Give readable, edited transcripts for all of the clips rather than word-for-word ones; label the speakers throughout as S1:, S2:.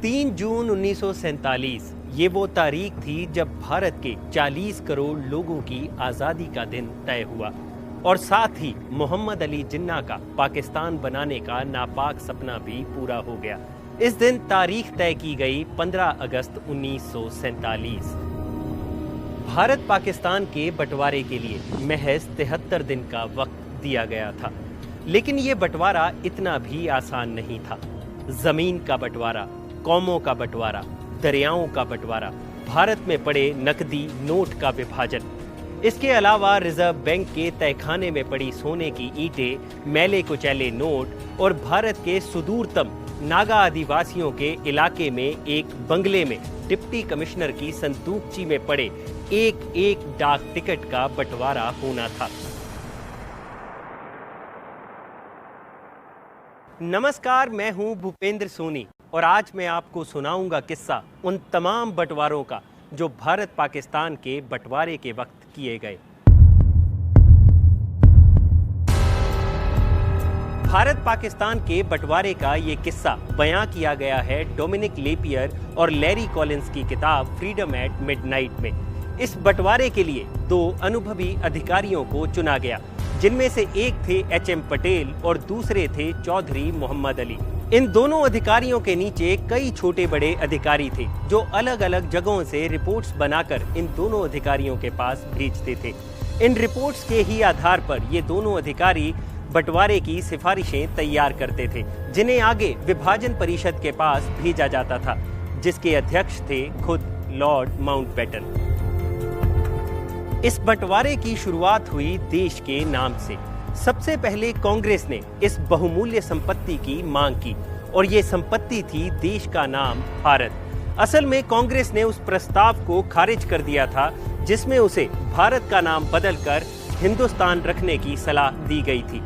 S1: 3 जून 1947 ये वो तारीख थी जब भारत के 40 करोड़ लोगों की आज़ादी का दिन तय हुआ और साथ ही मोहम्मद अली जिन्ना का पाकिस्तान बनाने का नापाक सपना भी पूरा हो गया। इस दिन तारीख तय की गई 15 अगस्त 1947। भारत पाकिस्तान के बंटवारे के लिए महज 73 दिन का वक्त दिया गया था, लेकिन ये बंटवारा इतना भी आसान नहीं था। जमीन का बंटवारा, कौमों का बंटवारा, दरियाओं का बंटवारा, भारत में पड़े नकदी नोट का विभाजन, इसके अलावा रिजर्व बैंक के तहखाने में पड़ी सोने की ईंटें, मैले कुचैले नोट और भारत के सुदूरतम नागा आदिवासियों के इलाके में एक बंगले में डिप्टी कमिश्नर की संदूकची में पड़े एक एक डाक टिकट का बंटवारा होना था। नमस्कार, मैं हूं भूपेंद्र सोनी और आज मैं आपको सुनाऊंगा किस्सा उन तमाम बंटवारों का जो भारत पाकिस्तान के बंटवारे के वक्त किए गए। भारत पाकिस्तान के बंटवारे का ये किस्सा बयां किया गया है डोमिनिक लेपियर और लैरी कॉलिंस की किताब फ्रीडम एट मिडनाइट में। इस बंटवारे के लिए 2 अनुभवी अधिकारियों को चुना गया, जिनमें से एक थे एच.एम. पटेल और दूसरे थे चौधरी मोहम्मद अली। इन दोनों अधिकारियों के नीचे कई छोटे बड़े अधिकारी थे जो अलग अलग जगहों से रिपोर्ट्स बनाकर इन दोनों अधिकारियों के पास भेजते थे। इन रिपोर्ट्स के ही आधार पर ये दोनों अधिकारी बंटवारे की सिफारिशें तैयार करते थे, जिन्हें आगे विभाजन परिषद के पास भेजा जाता था, जिसके अध्यक्ष थे खुद लॉर्ड माउंटबेटन। इस बंटवारे की शुरुआत हुई देश के नाम से। सबसे पहले कांग्रेस ने इस बहुमूल्य संपत्ति की मांग की और ये संपत्ति थी देश का नाम भारत। असल में कांग्रेस ने उस प्रस्ताव को खारिज कर दिया था जिसमें उसे भारत का नाम बदलकर हिंदुस्तान रखने की सलाह दी गई थी।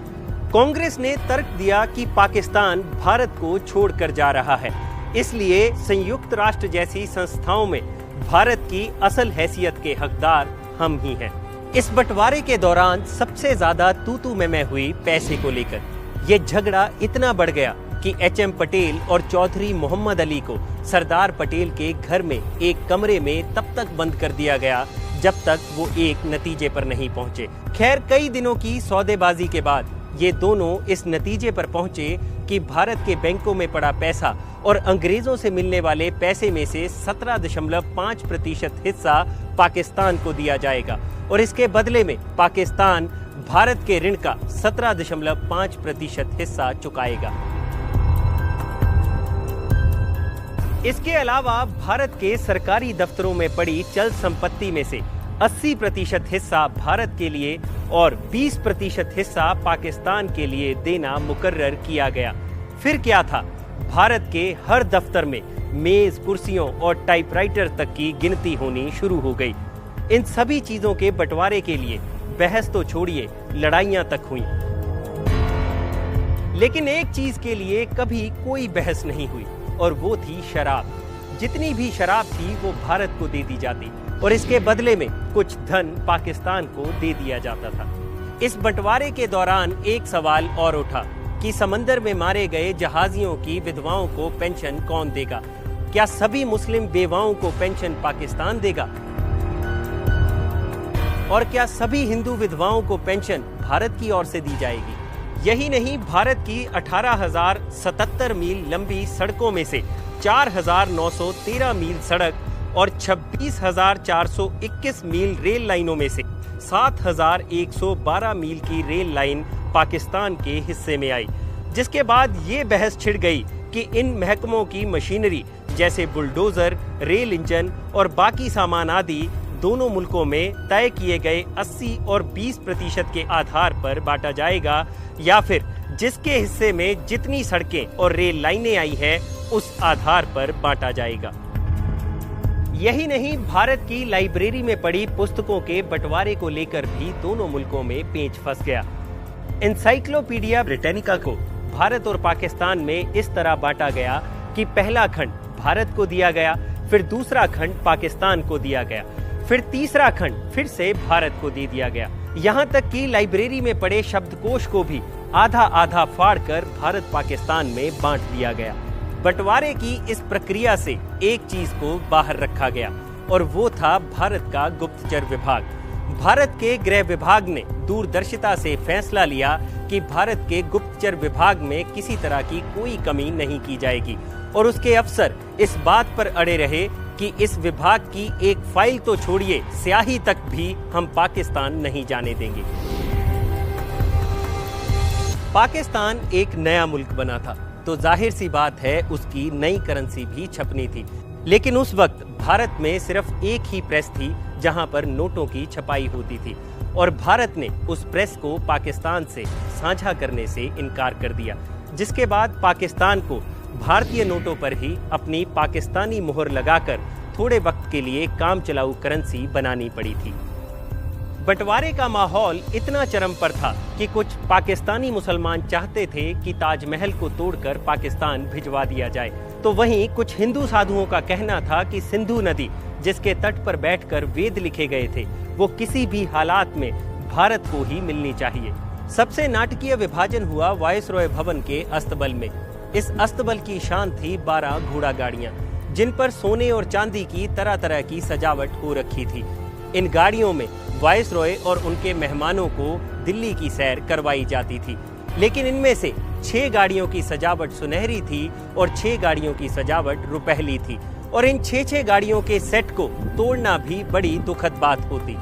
S1: कांग्रेस ने तर्क दिया कि पाकिस्तान भारत को छोड़कर जा रहा है, इसलिए संयुक्त राष्ट्र जैसी संस्थाओं में भारत की असल हैसियत के हकदार हम ही हैं। इस बंटवारे के दौरान सबसे ज्यादा तू मैं हुई पैसे को लेकर। ये झगड़ा इतना बढ़ गया कि एच.एम. पटेल और चौधरी मोहम्मद अली को सरदार पटेल के घर में एक कमरे में तब तक बंद कर दिया गया जब तक वो एक नतीजे पर नहीं पहुंचे। खैर, कई दिनों की सौदेबाजी के बाद ये दोनों इस नतीजे पर पहुंचे कि भारत के बैंकों में पड़ा पैसा और अंग्रेजों से मिलने वाले पैसे में से 17.5% हिस्सा पाकिस्तान को दिया जाएगा और इसके बदले में पाकिस्तान भारत के ऋण का 17.5% हिस्सा चुकाएगा। इसके अलावा भारत के सरकारी दफ्तरों में पड़ी चल संपत्ति में से 80% हिस्सा भारत के लिए और 20% हिस्सा पाकिस्तान के लिए देना मुकर्रर किया गया। फिर क्या था, भारत के हर दफ्तर में मेज, कुर्सियों और टाइपराइटर तक की गिनती होनी शुरू हो गई। इन सभी चीजों के बंटवारे के लिए बहस तो छोड़िए, लड़ाइयां तक हुई, लेकिन एक चीज के लिए कभी कोई बहस नहीं हुई और वो थी शराब। जितनी भी शराब थी वो भारत को दे दी जाती और इसके बदले में कुछ धन पाकिस्तान को दे दिया जाता था। इस बंटवारे के दौरान एक सवाल और उठा कि समंदर में मारे गए जहाजियों की विधवाओं को पेंशन कौन देगा? क्या सभी मुस्लिम बेवाओं को पेंशन पाकिस्तान देगा? और क्या सभी हिंदू विधवाओं को पेंशन भारत की ओर से दी जाएगी? यही नहीं, भारत की 18,077 मील लंबी सड़कों में से 4,913 मील सड़क और 26,421 मील रेल लाइनों में से 7,112 मील की रेल लाइन पाकिस्तान के हिस्से में आई, जिसके बाद ये बहस छिड़ गई कि इन महकमों की मशीनरी जैसे बुलडोजर, रेल इंजन और बाकी सामान आदि दोनों मुल्कों में तय किए गए 80 और 20% के आधार पर बांटा जाएगा या फिर जिसके हिस्से में जितनी सड़कें और रेल लाइनें आई है उस आधार पर बांटा जाएगा। यही नहीं, भारत की लाइब्रेरी में पड़ी पुस्तकों के बंटवारे को लेकर भी दोनों मुल्कों में पेंच फंस गया। एनसाइक्लोपीडिया ब्रिटानिका को भारत और पाकिस्तान में इस तरह बांटा गया कि पहला खंड भारत को दिया गया, फिर दूसरा खंड पाकिस्तान को दिया गया, फिर तीसरा खंड फिर से भारत को दे दिया गया। यहाँ तक कि लाइब्रेरी में पड़े शब्दकोश को भी आधा आधा फाड़ कर भारत पाकिस्तान में बांट दिया गया। बंटवारे की इस प्रक्रिया से एक चीज को बाहर रखा गया और वो था भारत का गुप्तचर विभाग। भारत के गृह विभाग ने दूरदर्शिता से फैसला लिया कि भारत के गुप्तचर विभाग में किसी तरह की कोई कमी नहीं की जाएगी और उसके अफसर इस बात पर अड़े रहे कि इस विभाग की एक फाइल तो छोड़िए, स्याही तक भी हम पाकिस्तान नहीं जाने देंगे। पाकिस्तान एक नया मुल्क बना था तो जाहिर सी बात है उसकी नई करेंसी भी छपनी थी, लेकिन उस वक्त भारत में सिर्फ एक ही प्रेस थी जहां पर नोटों की छपाई होती थी और भारत ने उस प्रेस को पाकिस्तान से साझा करने से इनकार कर दिया, जिसके बाद पाकिस्तान को भारतीय नोटों पर ही अपनी पाकिस्तानी मोहर लगाकर थोड़े वक्त के लिए काम चलाऊ करेंसी बनानी पड़ी थी। बंटवारे का माहौल इतना चरम पर था कि कुछ पाकिस्तानी मुसलमान चाहते थे कि ताजमहल को तोड़कर पाकिस्तान भिजवा दिया जाए, तो वहीं कुछ हिंदू साधुओं का कहना था कि सिंधु नदी जिसके तट पर बैठकर वेद लिखे गए थे वो किसी भी हालात में भारत को ही मिलनी चाहिए। सबसे नाटकीय विभाजन हुआ वायसरॉय भवन के अस्तबल में। इस अस्तबल की शान थी 12 घोड़ा गाड़ियां, जिन पर सोने और चांदी की तरह तरह की सजावट हो रखी थी। इन गाड़ियों में वायसरॉय और उनके मेहमानों को दिल्ली की सैर करवाई जाती थी, लेकिन इनमें से 6 गाड़ियों की सजावट सुनहरी थी और 6 गाड़ियों की सजावट रुपहली थी और इन 6 गाड़ियों के सेट को तोड़ना भी बड़ी दुखद बात होती।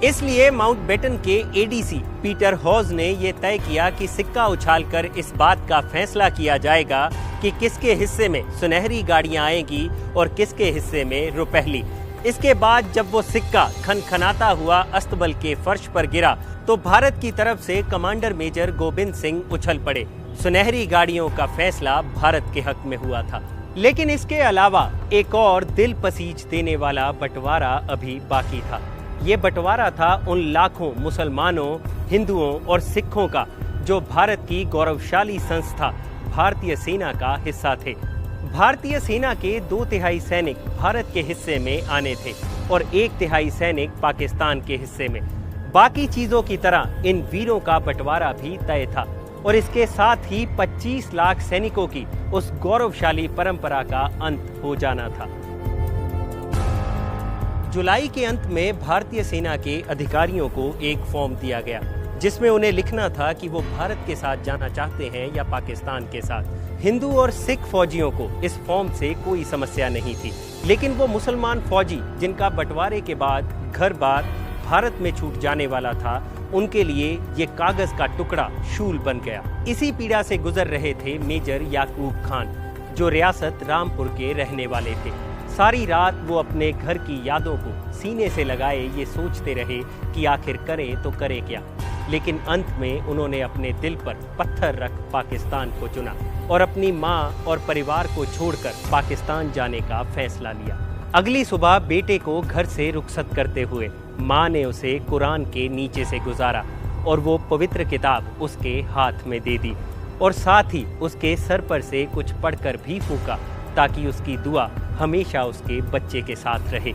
S1: इसलिए माउंटबेटन के एडीसी पीटर हॉज ने यह तय किया कि सिक्का उछालकर इस बात का फैसला किया जाएगा कि किसके हिस्से में सुनहरी गाड़ियां आएंगी और किसके हिस्से में रुपहली। इसके बाद जब वो सिक्का खनखनाता हुआ अस्तबल के फर्श पर गिरा तो भारत की तरफ से कमांडर मेजर गोविंद सिंह उछल पड़े। सुनहरी गाड़ियों का फैसला भारत के हक में हुआ था। लेकिन इसके अलावा एक और दिल पसीज देने वाला बंटवारा अभी बाकी था। ये बंटवारा था उन लाखों मुसलमानों, हिंदुओं और सिखों का जो भारत की गौरवशाली संस्था भारतीय सेना का हिस्सा थे। भारतीय सेना के 2/3 सैनिक भारत के हिस्से में आने थे और 1/3 सैनिक पाकिस्तान के हिस्से में। बाकी चीजों की तरह इन वीरों का बंटवारा भी तय था और इसके साथ ही 25 लाख सैनिकों की उस गौरवशाली परंपरा का अंत हो जाना था। जुलाई के अंत में भारतीय सेना के अधिकारियों को एक फॉर्म दिया गया जिसमें उन्हें लिखना था कि वो भारत के साथ जाना चाहते हैं या पाकिस्तान के साथ। हिंदू और सिख फौजियों को इस फॉर्म से कोई समस्या नहीं थी, लेकिन वो मुसलमान फौजी जिनका बंटवारे के बाद घर बार भारत में छूट जाने वाला था, उनके लिए ये कागज का टुकड़ा शूल बन गया। इसी पीड़ा से गुजर रहे थे मेजर याकूब खान, जो रियासत रामपुर के रहने वाले थे। सारी रात वो अपने घर की यादों को सीने से लगाए ये सोचते रहे कि आखिर करें तो करें क्या, लेकिन अंत में उन्होंने अपने दिल पर पत्थर रख पाकिस्तान को चुना और अपनी माँ और परिवार को छोड़कर पाकिस्तान जाने का फैसला लिया। अगली सुबह बेटे को घर से रुखसत करते हुए माँ ने उसे कुरान के नीचे से गुजारा और वो पवित्र किताब उसके हाथ में दे दी और साथ ही उसके सर पर से कुछ पढ़कर भी फूंका ताकि उसकी दुआ हमेशा उसके बच्चे के साथ रहे।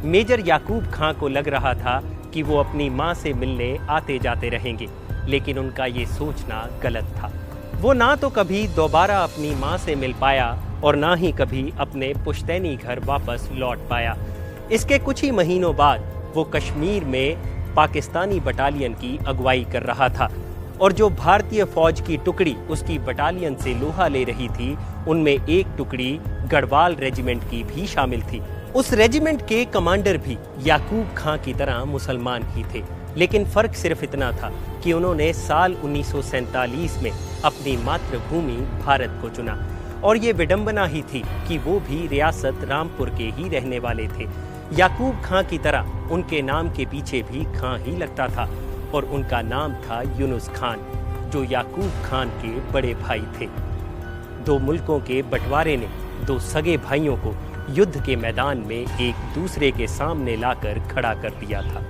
S1: मेजर याकूब खां को लग रहा था कि वो अपनी माँ से मिलने आते जाते रहेंगे, लेकिन उनका ये सोचना गलत था। वो ना तो कभी दोबारा अपनी माँ से मिल पाया और ना ही कभी अपने पुश्तैनी घर वापस लौट पाया। इसके कुछ ही महीनों बाद वो कश्मीर में पाकिस्तानी बटालियन की अगुवाई कर रहा था और जो भारतीय फौज की टुकड़ी उसकी बटालियन से लोहा ले रही थी, उनमें एक टुकड़ी गढ़वाल रेजिमेंट की भी शामिल थी। उस रेजिमेंट के कमांडर भी याकूब खां की तरह मुसलमान ही थे, लेकिन फर्क सिर्फ इतना था कि उन्होंने साल 1947 में अपनी मातृभूमि भारत को चुना और ये विडंबना ही थी कि वो भी रियासत रामपुर के ही रहने वाले थे। याकूब खां की तरह उनके नाम के पीछे भी खां ही लगता था और उनका नाम था यूनुस खान, जो याकूब खान के बड़े भाई थे। 2 मुल्कों के बंटवारे ने 2 सगे भाइयों को युद्ध के मैदान में एक दूसरे के सामने लाकर खड़ा कर दिया था।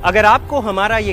S1: अगर आपको हमारा ये